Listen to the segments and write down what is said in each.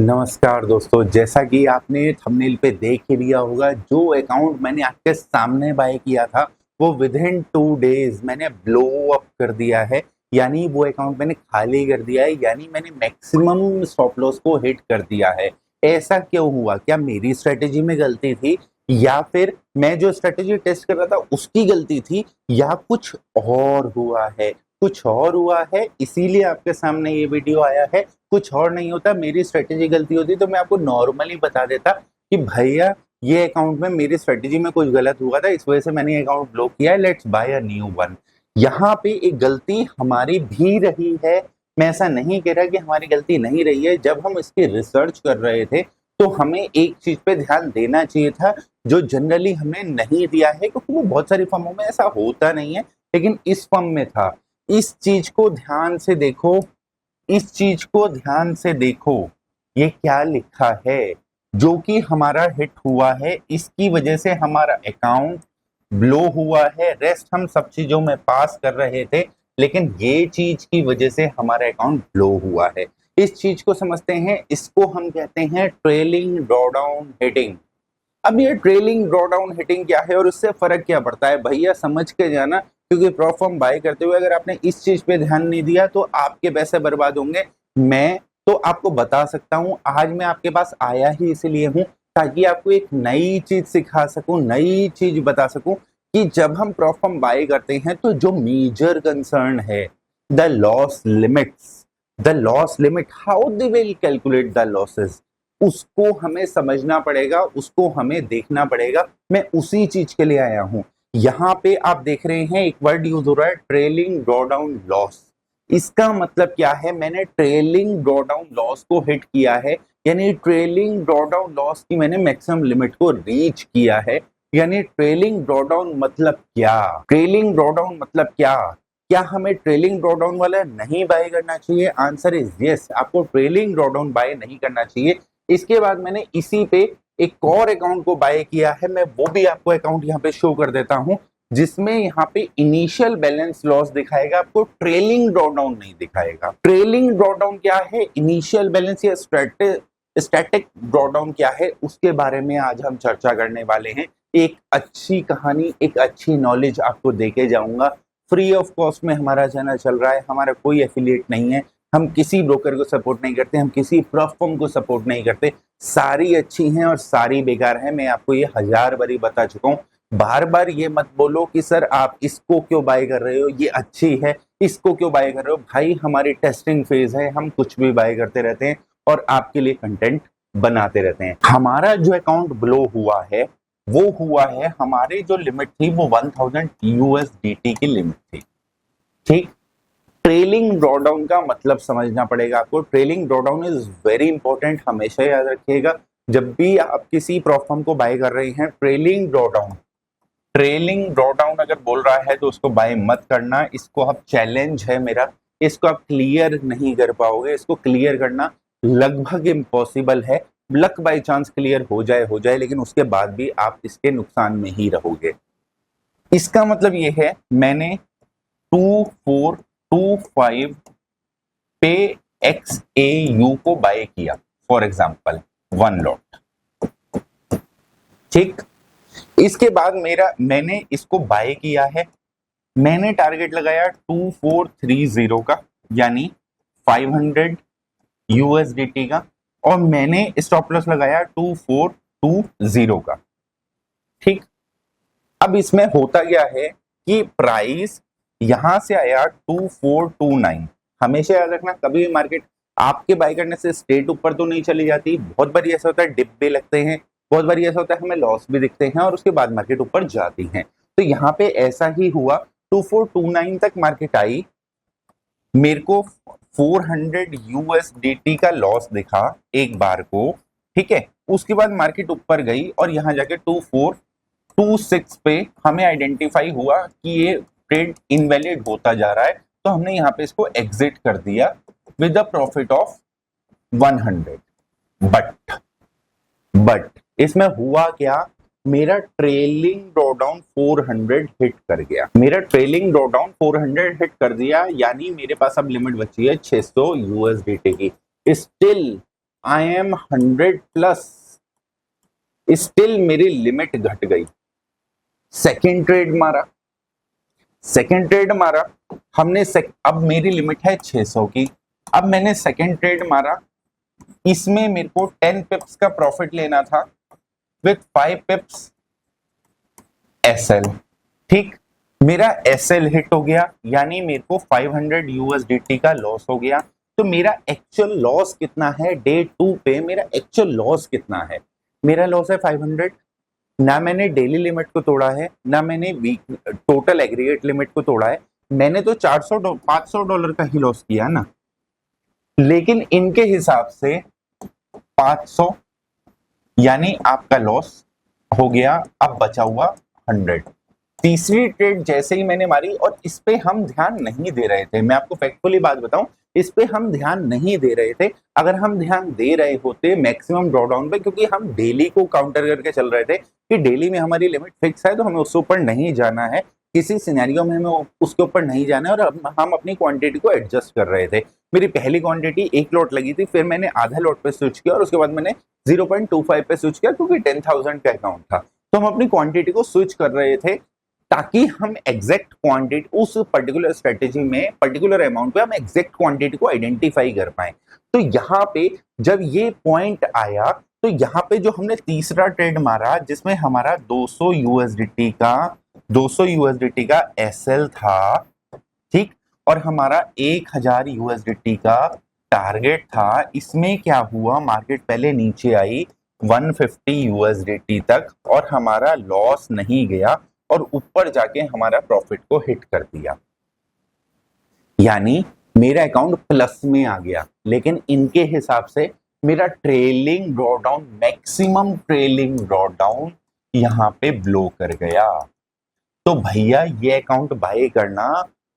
नमस्कार दोस्तों, जैसा कि आपने थंबनेल पे देख ही लिया होगा, जो अकाउंट मैंने आपके सामने बाय किया था वो विद इन 2 डेज मैंने ब्लो अप कर दिया है। यानी वो अकाउंट मैंने खाली कर दिया है, यानी मैंने मैक्सिमम स्टॉप लॉस को हिट कर दिया है। ऐसा क्यों हुआ? क्या मेरी स्ट्रेटेजी में गलती थी, या फिर मैं जो स्ट्रेटेजी टेस्ट कर रहा था उसकी गलती थी, या कुछ और हुआ है? कुछ और हुआ है, इसीलिए आपके सामने ये वीडियो आया है। कुछ और नहीं होता, मेरी स्ट्रेटेजी गलती होती तो मैं आपको नॉर्मली बता देता कि भैया ये अकाउंट में मेरी स्ट्रेटेजी में कुछ गलत हुआ था, इस वजह से मैंने अकाउंट ब्लॉक किया है, let's buy a new one. यहाँ पे एक गलती हमारी भी रही है। मैं ऐसा नहीं कह रहा कि हमारी गलती नहीं रही है। जब हम इसकी रिसर्च कर रहे थे तो हमें एक चीज पे ध्यान देना चाहिए था, जो जनरली हमने नहीं दिया है, क्योंकि वो बहुत सारी फर्मों में ऐसा होता नहीं है, लेकिन इस फर्म में था। इस चीज को ध्यान से देखो, इस चीज को ध्यान से देखो, ये क्या लिखा है। जो कि हमारा हिट हुआ है, इसकी वजह से हमारा अकाउंट ब्लो हुआ है। रेस्ट हम सब चीजों में पास कर रहे थे, लेकिन ये चीज की वजह से हमारा अकाउंट ब्लो हुआ है। इस चीज को समझते हैं, इसको हम कहते हैं ट्रेलिंग ड्रॉडाउन हिटिंग। अब ये ट्रेलिंग ड्रॉडाउन हिटिंग क्या है और उससे फर्क क्या पड़ता है, भैया समझ के जाना, क्योंकि प्रॉप फॉर्म बाय करते हुए अगर आपने इस चीज पे ध्यान नहीं दिया तो आपके पैसे बर्बाद होंगे। मैं तो आपको बता सकता हूं, आज मैं आपके पास आया ही इसलिए हूं ताकि आपको एक नई चीज सिखा सकूं, नई चीज बता सकूं कि जब हम प्रॉप फॉर्म बाय करते हैं तो जो मेजर कंसर्न है, the loss limits, the loss limit, how they will calculate the losses, उसको हमें समझना पड़ेगा, उसको हमें देखना पड़ेगा। मैं उसी चीज के लिए आया हूं। यहाँ पे आप देख रहे हैं एक वर्ड यूज हो रहा है, ट्रेलिंग ड्रॉडाउन लॉस। इसका मतलब क्या है? मैंने ट्रेलिंग ड्रॉडाउन लॉस को हिट किया है, यानी ट्रेलिंग ड्रॉडाउन लॉस की मैंने मैक्सिमम लिमिट को रीच किया है। यानी ट्रेलिंग ड्रॉडाउन मतलब क्या? ट्रेलिंग ड्रॉडाउन मतलब क्या? क्या हमें ट्रेलिंग ड्रॉडाउन वाला नहीं बाय करना चाहिए? आंसर इज यस, आपको ट्रेलिंग ड्रॉडाउन बाय नहीं करना चाहिए। इसके बाद मैंने इसी पे एक और अकाउंट को बाय किया है, मैं वो भी आपको अकाउंट यहाँ पे शो कर देता हूँ, जिसमें यहाँ पे इनिशियल बैलेंस लॉस दिखाएगा, आपको ट्रेलिंग ड्रॉडाउन नहीं दिखाएगा। ट्रेलिंग ड्रॉडाउन क्या है, इनिशियल बैलेंस या स्टैटिक ड्रॉडाउन क्या है, उसके बारे में आज हम चर्चा करने वाले हैं। एक अच्छी कहानी, एक अच्छी नॉलेज आपको देके जाऊंगा। फ्री ऑफ कॉस्ट में हमारा चैनल चल रहा है, हमारा कोई एफिलिएट नहीं है, हम किसी ब्रोकर को सपोर्ट नहीं करते, हम किसी प्लेटफॉर्म को सपोर्ट नहीं करते। सारी अच्छी हैं और सारी बेकार हैं, मैं आपको ये 1000 बारी बता चुका हूँ। बार बार ये मत बोलो कि सर आप इसको क्यों बाय कर रहे हो, ये अच्छी है, इसको क्यों बाय कर रहे हो। भाई हमारी टेस्टिंग फेज है, हम कुछ भी बाय करते रहते हैं और आपके लिए कंटेंट बनाते रहते हैं। हमारा जो अकाउंट ब्लो हुआ है वो हुआ है, हमारी जो लिमिट थी वो 1000 USDT की लिमिट थी, ठीक। ट्रेलिंग ड्रॉडाउन का मतलब समझना पड़ेगा आपको। Trailing drawdown is very important, हमेशा याद रखिएगा जब भी आप किसी प्लेटफॉर्म को बाय कर रहे हैं। ट्रेलिंग ड्रॉडाउन अगर बोल रहा है तो उसको बाय मत करना। इसको अब चैलेंज है मेरा, इसको आप क्लियर नहीं कर पाओगे, इसको क्लियर करना लगभग इम्पॉसिबल है। लक बाय चांस क्लियर हो जाए, लेकिन उसके बाद भी आप इसके नुकसान में ही रहोगे। इसका मतलब ये है, मैंने 2425 पे XAU को बाय किया, फॉर एग्जांपल 1 लॉट, ठीक। इसके बाद मैंने इसको बाय किया है, मैंने टारगेट लगाया 2430 का, यानी 500 USDT का, और मैंने स्टॉप लॉस लगाया 2420 का, ठीक। अब इसमें होता क्या है कि प्राइस यहां से आया 2429। हमेशा याद रखना, कभी भी मार्केट आपके बाय करने से स्ट्रेट ऊपर तो नहीं चली जाती, बहुत बार ऐसा होता है डिप भी लगते हैं, बहुत बार ऐसा होता है हमें लॉस भी दिखते हैं और उसके बाद मार्केट ऊपर जाती है। तो यहाँ पे ऐसा ही हुआ, 2429 तक मार्केट आई, मेरे को 400 USDT का लॉस दिखा एक बार को, ठीक है। उसके बाद मार्केट ऊपर गई और यहाँ जाके 2426 पे हमें आइडेंटिफाई हुआ कि ये ट्रेड इनवैलिड होता जा रहा है, तो हमने यहाँ पे इसको एग्जिट कर दिया with a profit of 100। But इसमें हुआ क्या, मेरा ट्रेलिंग ड्रॉडाउन 400 हिट कर गया। मेरा ट्रेलिंग ड्रॉडाउन 400 हिट कर दिया, यानी मेरे पास अब लिमिट बची है 600 USDT की। Still I am 100 plus, still मेरी लिमिट घट गई। सेकेंड ट्रेड मारा हमने अब मेरी लिमिट है 600 की। अब मैंने सेकेंड ट्रेड मारा, इसमें मेरे को 10 पिप्स का प्रॉफिट लेना था विथ 5 पिप्स एसएल। ठीक, मेरा एसएल हिट हो गया, यानी मेरे को 500 यूएसडीटी का लॉस हो गया। तो मेरा एक्चुअल लॉस कितना है डे 2 पे? मेरा एक्चुअल लॉस कितना है? मेरा लॉस है 500। ना मैंने डेली लिमिट को तोड़ा है, ना मैंने वीक टोटल एग्रीगेट लिमिट को तोड़ा है। मैंने तो $500 का ही लॉस किया ना। लेकिन इनके हिसाब से 500, यानी आपका लॉस हो गया, अब बचा हुआ 100। तीसरी ट्रेड जैसे ही मैंने मारी, और इस पे हम ध्यान नहीं दे रहे थे, मैं आपको फैक्टफुली बात बताऊं, इस पे हम ध्यान नहीं दे रहे थे। अगर हम ध्यान दे रहे होते मैक्सिमम ड्रॉडाउन पे, क्योंकि हम डेली को काउंटर करके चल रहे थे कि डेली में हमारी लिमिट फिक्स है तो हमें उसके ऊपर नहीं जाना है, किसी सिनेरियो में हमें उसके ऊपर नहीं जाना है, और हम अपनी क्वांटिटी को एडजस्ट कर रहे थे। मेरी पहली क्वांटिटी 1 लॉट लगी थी, फिर मैंने आधा लॉट पे स्विच किया और उसके बाद मैंने 0.25 पे स्विच किया, क्योंकि 10,000 का अकाउंट था। तो हम अपनी क्वांटिटी को स्विच कर रहे थे ताकि हम एग्जैक्ट क्वांटिटी उस पर्टिकुलर स्ट्रेटेजी में, पर्टिकुलर अमाउंट पे हम एग्जैक्ट क्वांटिटी को आइडेंटिफाई कर पाए। तो यहाँ पे जब ये पॉइंट आया, तो यहाँ पे जो हमने तीसरा ट्रेड मारा, जिसमें हमारा 200 यूएसडीटी का एसएल था, ठीक, और हमारा 1000 यूएसडीटी का टारगेट था, इसमें क्या हुआ, मार्केट पहले नीचे आई 150 यूएसडीटी तक और हमारा लॉस नहीं गया और ऊपर जाके हमारा प्रॉफिट को हिट कर दिया, यानी मेरा अकाउंट प्लस में आ गया। लेकिन इनके हिसाब से मेरा trailing drawdown, maximum trailing drawdown यहाँ पे ब्लो कर गया। तो भैया ये अकाउंट बाय करना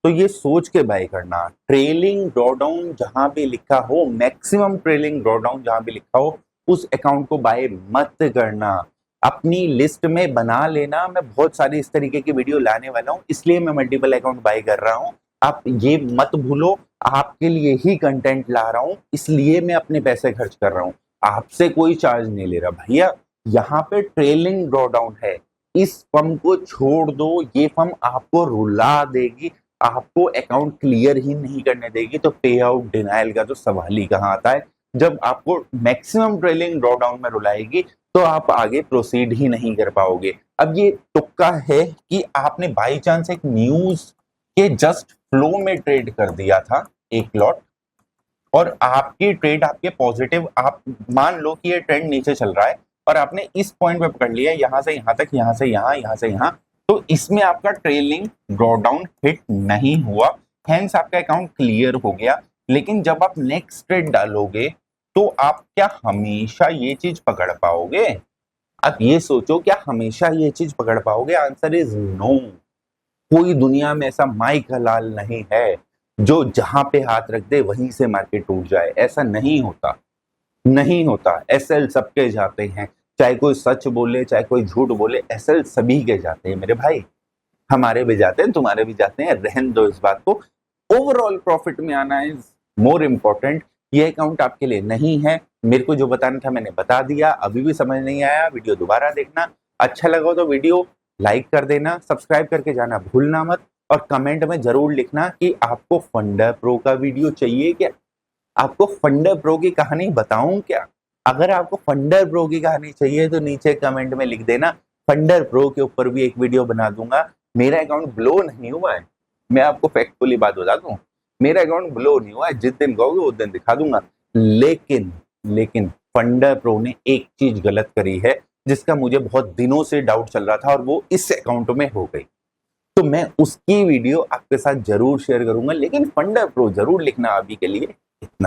तो ये सोच के बाय करना, ट्रेलिंग ड्रॉडाउन जहां पे लिखा हो, मैक्सिमम ट्रेलिंग ड्रॉडाउन जहां पे लिखा हो, उस अकाउंट को बाय मत करना। अपनी लिस्ट में बना लेना, मैं बहुत सारी इस तरीके की वीडियो लाने वाला हूं, इसलिए मैं मल्टीपल अकाउंट बाय कर रहा हूं। आप ये मत भूलो, आपके लिए ही कंटेंट ला रहा हूं, इसलिए मैं अपने पैसे खर्च कर रहा हूं, आपसे कोई चार्ज नहीं ले रहा। भैया यहाँ पे ट्रेलिंग ड्रॉडाउन है, इस फर्म को छोड़ दो, ये फर्म आपको रुला देगी, आपको अकाउंट क्लियर ही नहीं करने देगी। तो पे आउट डिनाइल का तो सवाल ही कहाँ आता है। जब आपको मैक्सिमम ट्रेलिंग ड्रॉडाउन में रुलाएगी तो आप आगे प्रोसीड ही नहीं कर पाओगे। अब ये तुक्का है कि आपने बाई चांस एक न्यूज के जस्ट फ्लो में ट्रेड कर दिया था 1 लॉट, और आपकी ट्रेड आपके पॉजिटिव, आप मान लो कि ये ट्रेंड नीचे चल रहा है और आपने इस पॉइंट पे पकड़ लिया, यहां से यहां तक, यहां से यहां, यहां से यहां, तो इसमें आपका ट्रेलिंग ड्रॉडाउन हिट नहीं हुआ, हेंस आपका अकाउंट क्लियर हो गया। लेकिन जब आप नेक्स्ट ट्रेड डालोगे तो आप क्या हमेशा ये चीज पकड़ पाओगे? आप ये सोचो, क्या हमेशा ये चीज पकड़ पाओगे? Answer is no. कोई दुनिया में ऐसा माइक हलाल नहीं है जो जहां पे हाथ रख दे वहीं से मार्केट टूट जाए, ऐसा नहीं होता, नहीं होता। एसएल सबके जाते हैं, चाहे कोई सच बोले चाहे कोई झूठ बोले, एसएल सभी के जाते हैं मेरे भाई, हमारे भी जाते हैं, तुम्हारे भी जाते हैं, रहन दो इस बात को। ओवरऑल प्रॉफिट में आना इज मोर इम्पोर्टेंट। ये अकाउंट आपके लिए नहीं है, मेरे को जो बताना था मैंने बता दिया। अभी भी समझ नहीं आया, वीडियो दोबारा देखना, अच्छा लगा तो वीडियो लाइक कर देना, सब्सक्राइब करके जाना भूलना मत, और कमेंट में जरूर लिखना कि आपको फंडर प्रो का वीडियो चाहिए क्या, आपको फंडर प्रो की कहानी बताऊं क्या। अगर आपको फंडर प्रो की कहानी चाहिए तो नीचे कमेंट में लिख देना, फंडर प्रो के ऊपर भी एक वीडियो बना दूंगा। मेरा अकाउंट ब्लो नहीं हुआ है, मैं आपको फैक्टफुली बात बता दूं, मेरा अकाउंट ब्लो नहीं हुआ है, जिस दिन कहोगे उस दिन दिखा दूंगा। लेकिन फंडर प्रो ने एक चीज गलत करी है जिसका मुझे बहुत दिनों से डाउट चल रहा था, और वो इस अकाउंट में हो गई, तो मैं उसकी वीडियो आपके साथ जरूर शेयर करूंगा। लेकिन फंडर प्रो जरूर लिखना, अभी के लिए इतना।